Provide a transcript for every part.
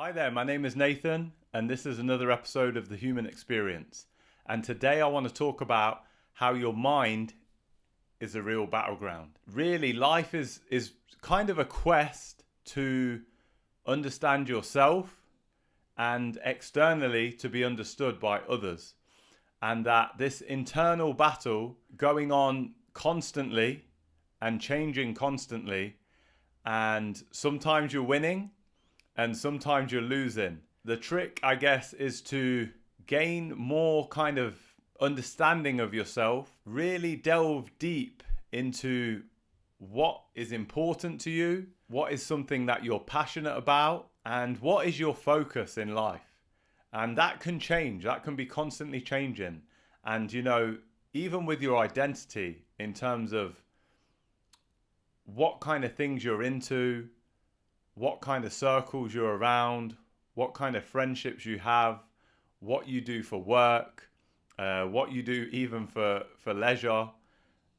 Hi there, my name is Nathan, and this is another episode of The Human Experience. And today I want to talk about how your mind is a real battleground. Really, life is kind of a quest to understand yourself and externally to be understood by others. And that this internal battle going on constantly and changing constantly, and sometimes you're winning and sometimes you're losing. The trick, I guess, is to gain more kind of understanding of yourself, really delve deep into what is important to you, what is something that you're passionate about, and what is your focus in life. And that can change, that can be constantly changing. And, even with your identity in terms of what kind of things you're into, what kind of circles you're around, what kind of friendships you have, what you do for work, what you do even for leisure,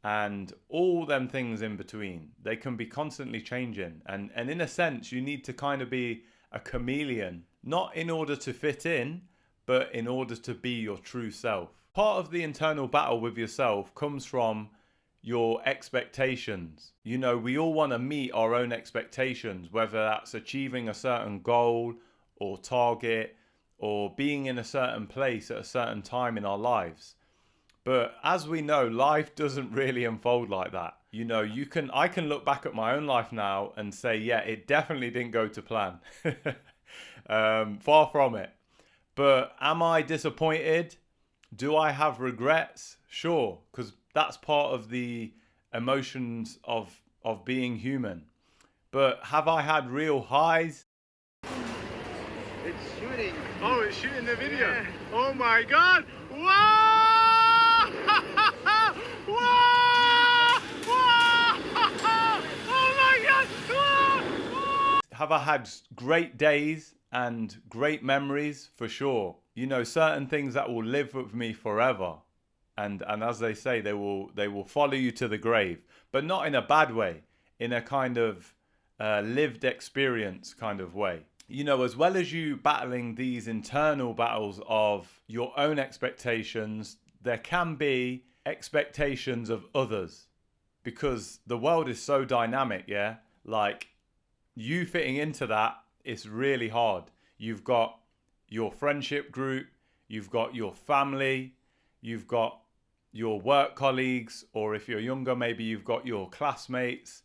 and all them things in between. They can be constantly changing. And in a sense, you need to kind of be a chameleon, not in order to fit in, but in order to be your true self. Part of the internal battle with yourself comes from your expectations. We all want to meet our own expectations, whether that's achieving a certain goal or target or being in a certain place at a certain time in our lives. But as we know, life doesn't really unfold like that. I can look back at my own life now and say, yeah, it definitely didn't go to plan. Far from it. But am I disappointed? Do I have regrets? Sure, because that's part of the emotions of being human. But have I had real highs? It's shooting. Oh, it's shooting the video. Yeah. Oh my God! Whoa! Whoa! Whoa! Oh my God! Whoa! Have I had great days and great memories? For sure. Certain things that will live with me forever. And as they say, they will follow you to the grave, but not in a bad way, in a kind of lived experience kind of way. As well as you battling these internal battles of your own expectations, there can be expectations of others, because the world is so dynamic, yeah? Like, you fitting into that is really hard. You've got your friendship group, you've got your family, you've got your work colleagues, or if you're younger, maybe you've got your classmates.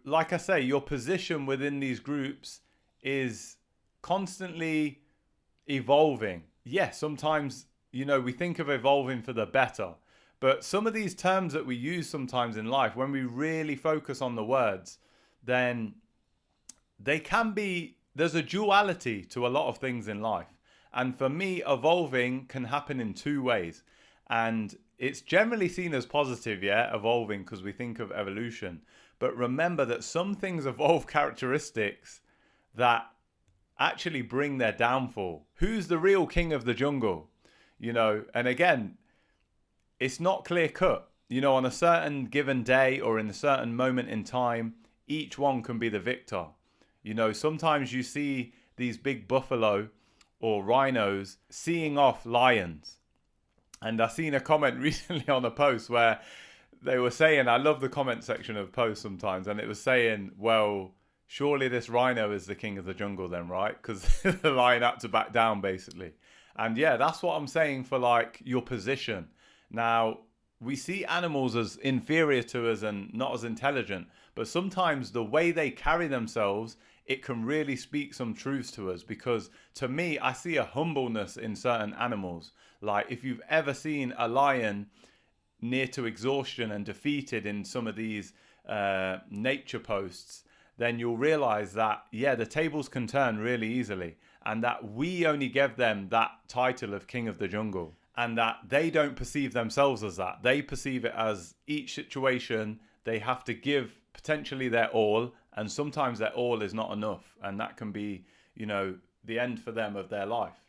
Like I say, your position within these groups is constantly evolving. Yes, sometimes, we think of evolving for the better, but some of these terms that we use sometimes in life, when we really focus on the words, then there's a duality to a lot of things in life. And for me, evolving can happen in two ways. And it's generally seen as positive, yeah, evolving, because we think of evolution. But remember that some things evolve characteristics that actually bring their downfall. Who's the real king of the jungle? And again, it's not clear cut. On a certain given day or in a certain moment in time, each one can be the victor. Sometimes you see these big buffalo or rhinos seeing off lions. And I seen a comment recently on a post where they were saying, I love the comment section of posts sometimes, and it was saying, well, surely this rhino is the king of the jungle then, right? Because the lion had to back down, basically. And yeah, that's what I'm saying for like your position. Now, we see animals as inferior to us and not as intelligent, but sometimes the way they carry themselves, it can really speak some truths to us, because to me, I see a humbleness in certain animals. Like if you've ever seen a lion near to exhaustion and defeated in some of these nature posts, then you'll realize that, yeah, the tables can turn really easily, and that we only give them that title of king of the jungle, and that they don't perceive themselves as that. They perceive it as each situation they have to give potentially their all, and sometimes their all is not enough, and that can be, the end for them of their life.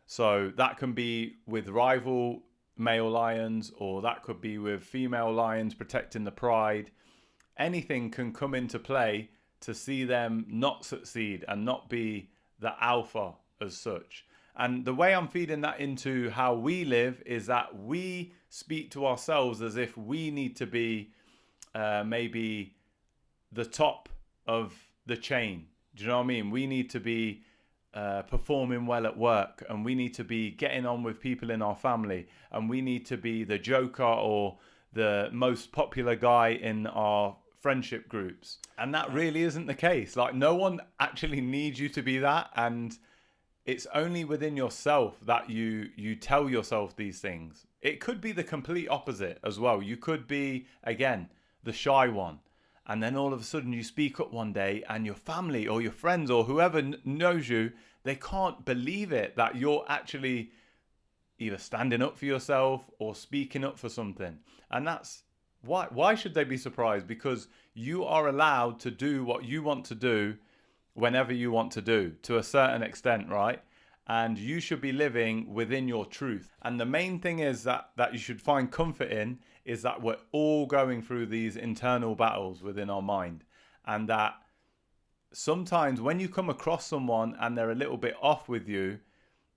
So that can be with rival male lions, or that could be with female lions protecting the pride. Anything can come into play to see them not succeed and not be the alpha as such. And the way I'm feeding that into how we live is that we speak to ourselves as if we need to be maybe the top of the chain. Do you know what I mean? We need to be performing well at work, and we need to be getting on with people in our family, and we need to be the joker or the most popular guy in our friendship groups. And that really isn't the case. Like, no one actually needs you to be that, and it's only within yourself that you tell yourself these things. It could be the complete opposite as well. You could be, again, the shy one, and then all of a sudden you speak up one day and your family or your friends or whoever knows you, they can't believe it that you're actually either standing up for yourself or speaking up for something. And that's why should they be surprised? Because you are allowed to do what you want to do whenever you want to do, to a certain extent, right? And you should be living within your truth. And the main thing is that you should find comfort in is that we're all going through these internal battles within our mind. And that sometimes when you come across someone and they're a little bit off with you,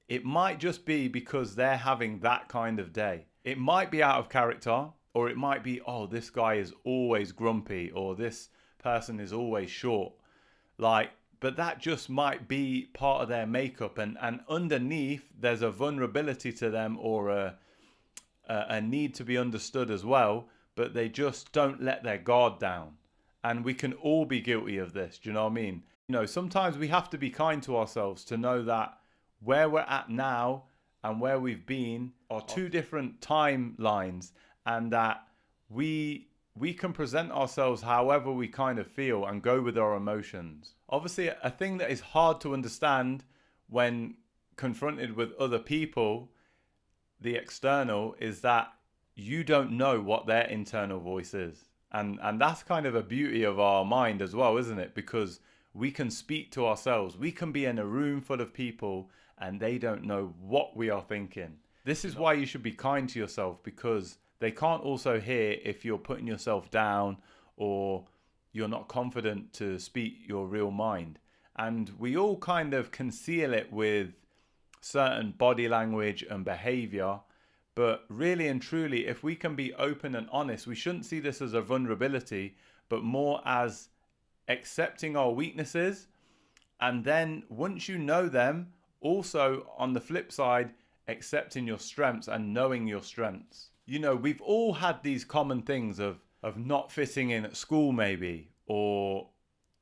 it might just be because they're having that kind of day. It might be out of character, or it might be, oh, this guy is always grumpy, or this person is always short. But that just might be part of their makeup, and underneath there's a vulnerability to them, or a need to be understood as well, but they just don't let their guard down. And we can all be guilty of this, do you know what I mean? You know, sometimes we have to be kind to ourselves to know that where we're at now and where we've been are two different timelines, and that we can present ourselves however we kind of feel and go with our emotions. Obviously, a thing that is hard to understand when confronted with other people, the external, is that you don't know what their internal voice is. And that's kind of a beauty of our mind as well, isn't it? Because we can speak to ourselves. We can be in a room full of people and they don't know what we are thinking. This is why you should be kind to yourself, because they can't also hear if you're putting yourself down or you're not confident to speak your real mind. And we all kind of conceal it with certain body language and behavior. But really and truly, if we can be open and honest, we shouldn't see this as a vulnerability, but more as accepting our weaknesses. And then once you know them, also on the flip side, accepting your strengths and knowing your strengths. You know, we've all had these common things of not fitting in at school maybe, or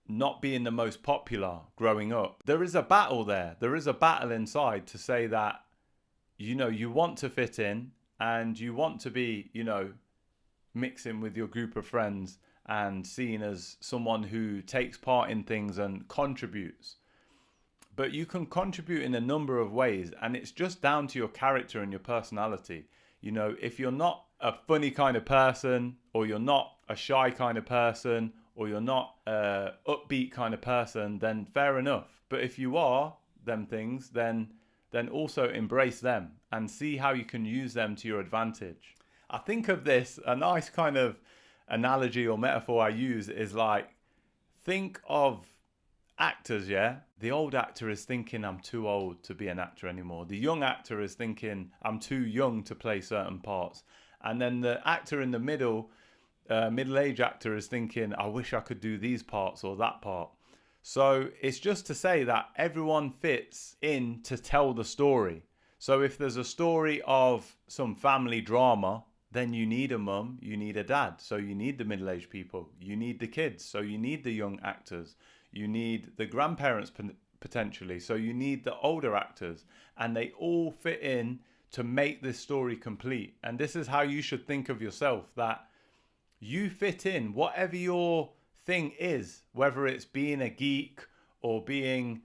not being the most popular growing up. There is a battle there. There is a battle inside to say that, you know, you want to fit in and you want to be, you know, mixing with your group of friends and seen as someone who takes part in things and contributes. But you can contribute in a number of ways, and it's just down to your character and your personality. You know, if you're not a funny kind of person, or you're not a shy kind of person, or you're not a upbeat kind of person, then fair enough. But if you are them things, then also embrace them and see how you can use them to your advantage. I think of this, a nice kind of analogy or metaphor I use is like, think of actors, yeah? The old actor is thinking, I'm too old to be an actor anymore. The young actor is thinking, I'm too young to play certain parts. And then the actor in the middle-aged actor is thinking, I wish I could do these parts or that part. So it's just to say that everyone fits in to tell the story. So if there's a story of some family drama, then you need a mum, you need a dad. So you need the middle-aged people, you need the kids, so you need the young actors. You need the grandparents potentially, so you need the older actors, and they all fit in to make this story complete. And this is how you should think of yourself, that you fit in whatever your thing is, whether it's being a geek or being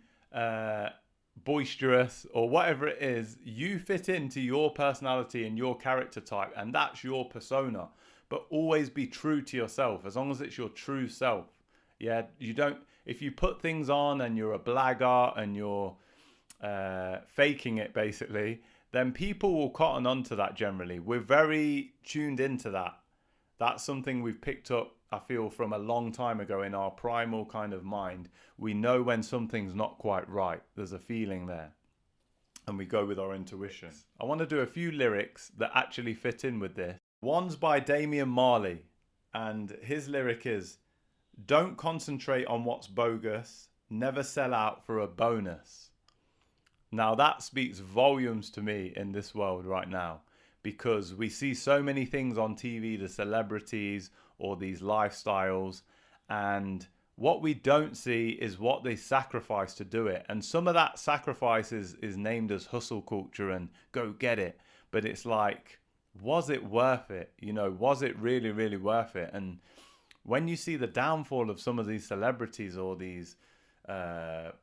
boisterous or whatever it is. You fit into your personality and your character type, and that's your persona. But always be true to yourself, as long as it's your true self. Yeah, you don't. If you put things on and you're a blackguard and you're faking it, basically, then people will cotton on to that generally. We're very tuned into that. That's something we've picked up I feel from a long time ago in our primal kind of mind, we know when something's not quite right. There's a feeling there. And we go with our intuition. I want to do a few lyrics that actually fit in with this. One's by Damian Marley, and his lyric is, "Don't concentrate on what's bogus, never sell out for a bonus." Now that speaks volumes to me in this world right now, because we see so many things on TV, the celebrities or these lifestyles, and what we don't see is what they sacrifice to do it. And some of that sacrifice is named as hustle culture and go get it. But it's like, was it worth it? You know, was it really, really worth it? And when you see the downfall of some of these celebrities or these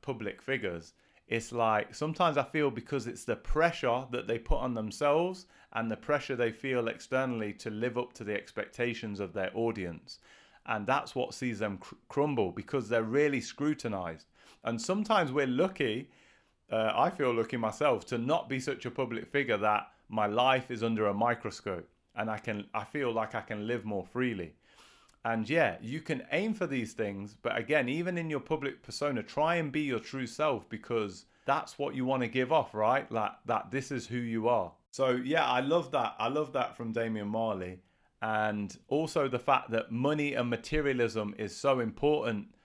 public figures, it's like sometimes I feel because it's the pressure that they put on themselves and the pressure they feel externally to live up to the expectations of their audience. And that's what sees them crumble, because they're really scrutinized. And sometimes we're lucky, I feel lucky myself, to not be such a public figure that my life is under a microscope and I feel like I can live more freely. And yeah, you can aim for these things, but again, even in your public persona, try and be your true self, because that's what you want to give off, right? That this is who you are. So yeah, I love that. I love that from Damian Marley. And also the fact that money and materialism is so important,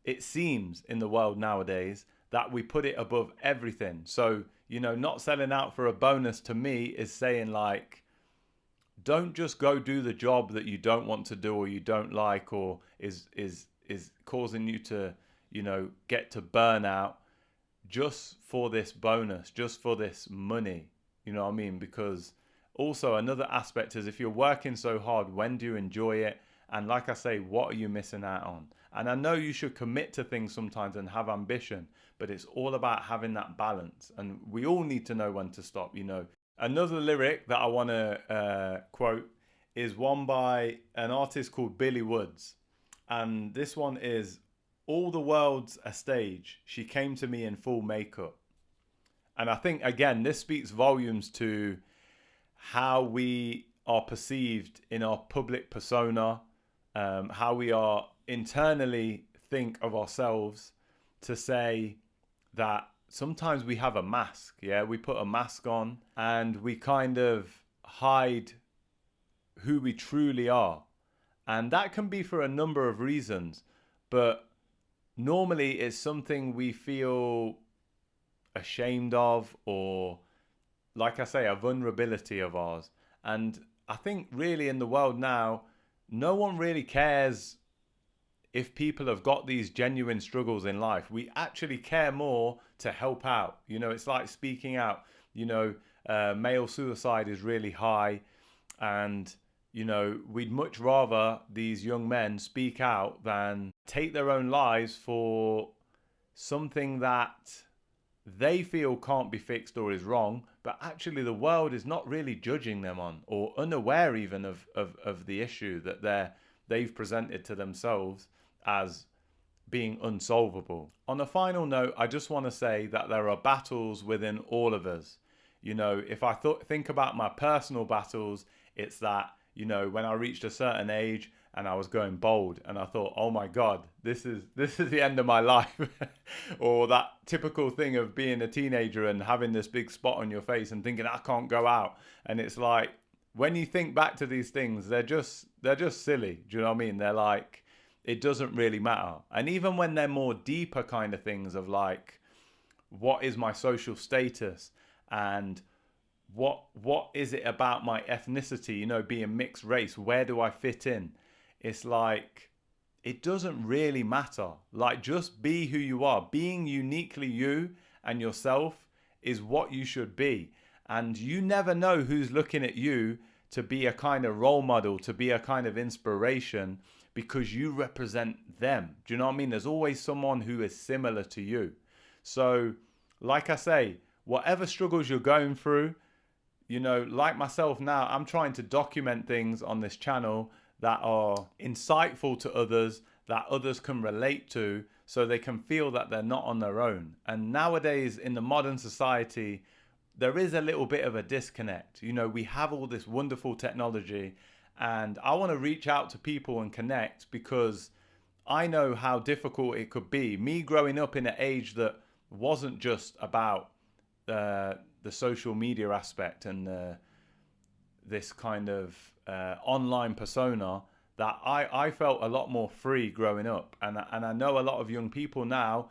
it seems, in the world nowadays, that we put it above everything. So, you know, not selling out for a bonus to me is saying like, don't just go do the job that you don't want to do or you don't like, or is causing you to, you know, get to burnout just for this bonus, just for this money. You know what I mean? Because also another aspect is, if you're working so hard, when do you enjoy it? And like I say, what are you missing out on? And I know you should commit to things sometimes and have ambition, but it's all about having that balance. And we all need to know when to stop, you know. Another lyric that I want to quote is one by an artist called Billy Woods. And this one is, "All the world's a stage. She came to me in full makeup." And I think, again, this speaks volumes to how we are perceived in our public persona, how we are internally think of ourselves, to say that sometimes we have a mask. Yeah, we put a mask on and we kind of hide who we truly are. And that can be for a number of reasons, but normally it's something we feel ashamed of, or like I say, a vulnerability of ours. And I think really in the world now, no one really cares if people have got these genuine struggles in life. We actually care more to help out. You know, it's like speaking out. You know, male suicide is really high, and you know, we'd much rather these young men speak out than take their own lives for something that they feel can't be fixed or is wrong, but actually the world is not really judging them on, or unaware even of the issue that they've presented to themselves as being unsolvable. On a final note, I just want to say that there are battles within all of us. You know, if I think about my personal battles, it's that, you know, when I reached a certain age and I was going bald and I thought, oh my God, this is the end of my life. Or that typical thing of being a teenager and having this big spot on your face and thinking, I can't go out. And it's like, when you think back to these things, they're just silly. Do you know what I mean? They're like, it doesn't really matter. And even when they're more deeper kind of things of like, what is my social status, and what is it about my ethnicity, you know, being mixed race, where do I fit in? It's like, it doesn't really matter. Like, just be who you are. Being uniquely you and yourself is what you should be. And you never know who's looking at you to be a kind of role model, to be a kind of inspiration, because you represent them. Do you know what I mean? There's always someone who is similar to you. So, like I say, whatever struggles you're going through, you know, like myself now, I'm trying to document things on this channel that are insightful to others, that others can relate to, so they can feel that they're not on their own. And nowadays, in the modern society, there is a little bit of a disconnect. You know, we have all this wonderful technology, And I want to reach out to people and connect because I know how difficult it could be. Me growing up in an age that wasn't just about the social media aspect and this kind of online persona, that I felt a lot more free growing up. And I know a lot of young people now,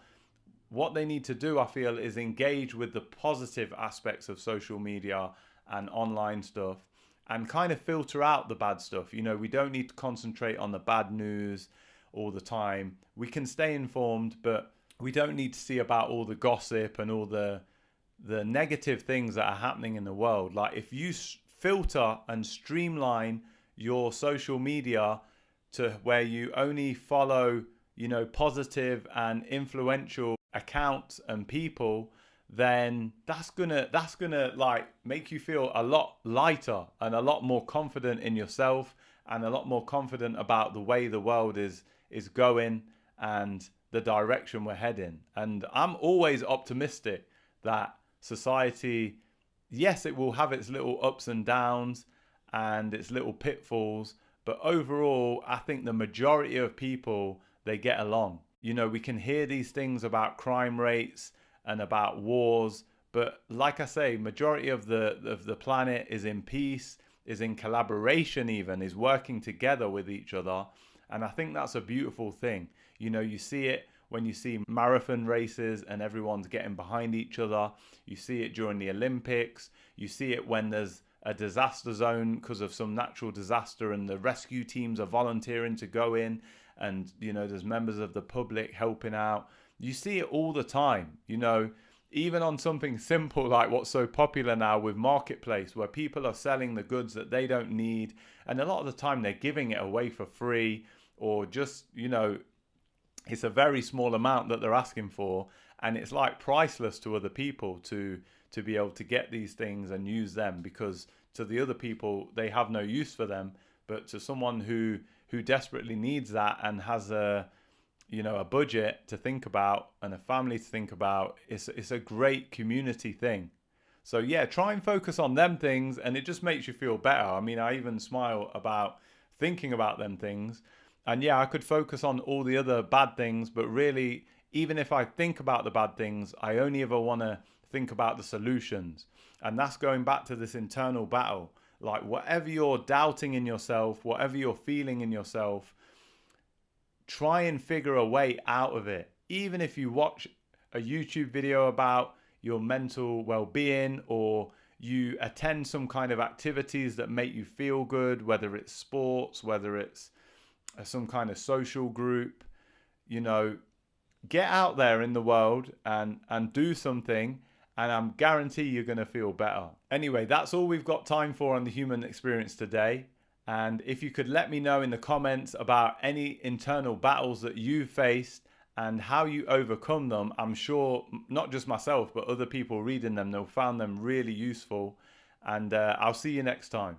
what they need to do, I feel, is engage with the positive aspects of social media and online stuff and kind of filter out the bad stuff. You know, we don't need to concentrate on the bad news all the time. We can stay informed, but we don't need to see about all the gossip and all the negative things that are happening in the world. Like if you filter and streamline your social media to where you only follow, you know, positive and influential accounts and people, then that's gonna like make you feel a lot lighter and a lot more confident in yourself and a lot more confident about the way the world is going and the direction we're heading. And I'm always optimistic that society, yes, it will have its little ups and downs and its little pitfalls, but overall I think the majority of people, they get along. You know, we can hear these things about crime rates and about wars, but like I say, majority of the planet is in peace, is in collaboration, even is working together with each other. And I think that's a beautiful thing. You know, you see it when you see marathon races and everyone's getting behind each other. You see it during the Olympics. You see it when there's a disaster zone because of some natural disaster and the rescue teams are volunteering to go in, and you know, there's members of the public helping out. You see it all the time, you know, even on something simple like what's so popular now with Marketplace, where people are selling the goods that they don't need, and a lot of the time they're giving it away for free, or just, you know, it's a very small amount that they're asking for, and it's like priceless to other people to be able to get these things and use them, because to the other people they have no use for them, but to someone who desperately needs that and has a, you know, a budget to think about and a family to think about, it's a great community thing. So yeah, try and focus on them things and it just makes you feel better. I mean, I even smile about thinking about them things. And yeah, I could focus on all the other bad things, but really, even if I think about the bad things, I only ever want to think about the solutions. And that's going back to this internal battle. Like whatever you're doubting in yourself, whatever you're feeling in yourself, try and figure a way out of it. Even if you watch a YouTube video about your mental well-being, or you attend some kind of activities that make you feel good, whether it's sports, whether it's some kind of social group, you know, get out there in the world and do something, and I'm guarantee you're going to feel better. Anyway, that's all we've got time for on the human experience today. And if you could let me know in the comments about any internal battles that you've faced and how you overcome them, I'm sure not just myself, but other people reading them, they'll find them really useful. And I'll see you next time.